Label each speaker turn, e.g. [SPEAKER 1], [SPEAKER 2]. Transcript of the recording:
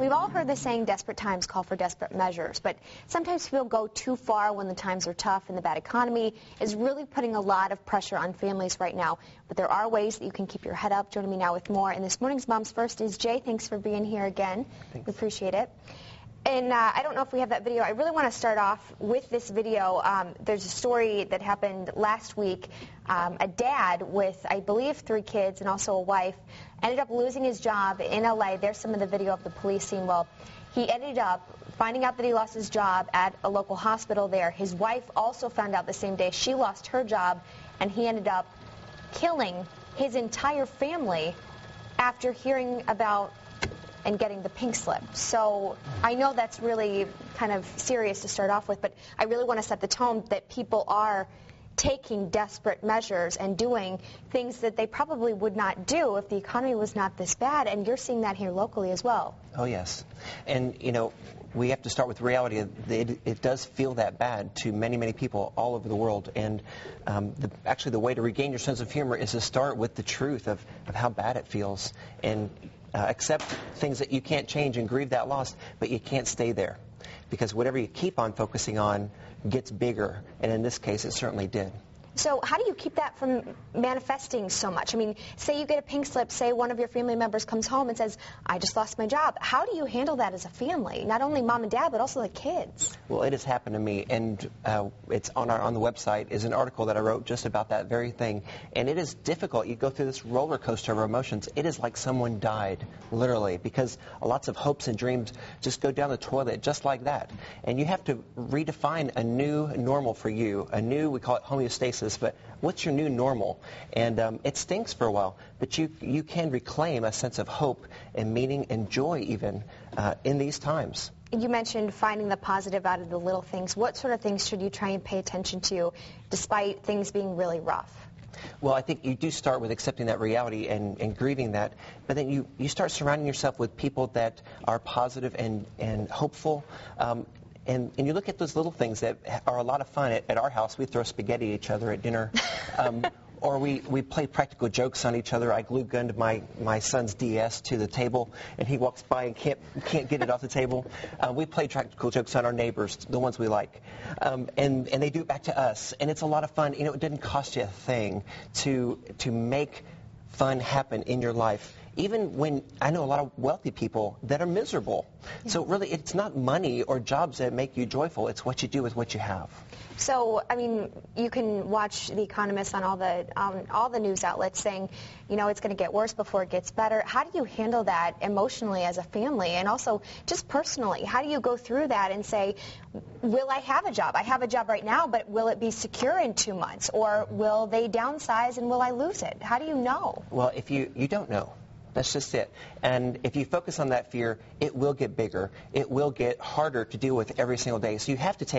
[SPEAKER 1] We've all heard the saying, desperate times call for desperate measures, but sometimes people go too far when the times are tough, and the bad economy is really putting a lot of pressure on families right now. But there are ways that you can keep your head up. Joining me now with more, and this morning's Moms First is Jay. Thanks for being here again.
[SPEAKER 2] Thanks.
[SPEAKER 1] We appreciate it. And I don't know if we have that video. I really want to start off with this video. There's a story that happened last week. A dad with, I believe, 3 kids and also a wife ended up losing his job in L.A. There's some of the video of the police scene. Well, he ended up finding out that he lost his job at a local hospital there. His wife also found out the same day. She lost her job, and he ended up killing his entire family after hearing about and getting the pink slip. So I know that's really kind of serious to start off with, but I really want to set the tone that people are taking desperate measures and doing things that they probably would not do if the economy was not this bad, and you're seeing that here locally as well.
[SPEAKER 2] Oh, yes. And, you know, we have to start with reality. It does feel that bad to many, many people all over the world. And actually the way to regain your sense of humor is to start with the truth of how bad it feels and accept things that you can't change and grieve that loss, but you can't stay there. Because whatever you keep on focusing on gets bigger, and in this case it certainly did.
[SPEAKER 1] So how do you keep that from manifesting so much? I mean, say you get a pink slip, say one of your family members comes home and says, I just lost my job. How do you handle that as a family? Not only mom and dad, but also the kids.
[SPEAKER 2] Well, it has happened to me, and it's on the website is an article that I wrote just about that very thing. And it is difficult. You go through this roller coaster of emotions. It is like someone died, literally, because lots of hopes and dreams just go down the toilet just like that. And you have to redefine a new normal for you, we call it homeostasis. But what's your new normal? And it stinks for a while, but you can reclaim a sense of hope and meaning and joy even in these times.
[SPEAKER 1] You mentioned finding the positive out of the little things. What sort of things should you try and pay attention to despite things being really rough?
[SPEAKER 2] Well, I think you do start with accepting that reality and grieving that, but then you start surrounding yourself with people that are positive and hopeful. And you look at those little things that are a lot of fun. At our house, we throw spaghetti at each other at dinner. Or we play practical jokes on each other. I glue gunned my son's DS to the table, and he walks by and can't get it off the table. We play practical jokes on our neighbors, the ones we like. And they do it back to us. And it's a lot of fun. You know, it didn't cost you a thing to make fun happen in your life. Even when I know a lot of wealthy people that are miserable. Yeah. So really, it's not money or jobs that make you joyful. It's what you do with what you have.
[SPEAKER 1] So, I mean, you can watch The Economist on all the news outlets saying, you know, it's going to get worse before it gets better. How do you handle that emotionally as a family, and also just personally? How do you go through that and say, will I have a job? I have a job right now, but will it be secure in 2 months? Or will they downsize and will I lose it? How do you know?
[SPEAKER 2] Well, if you don't know. That's just it. And if you focus on that fear, it will get bigger. It will get harder to deal with every single day. So you have to take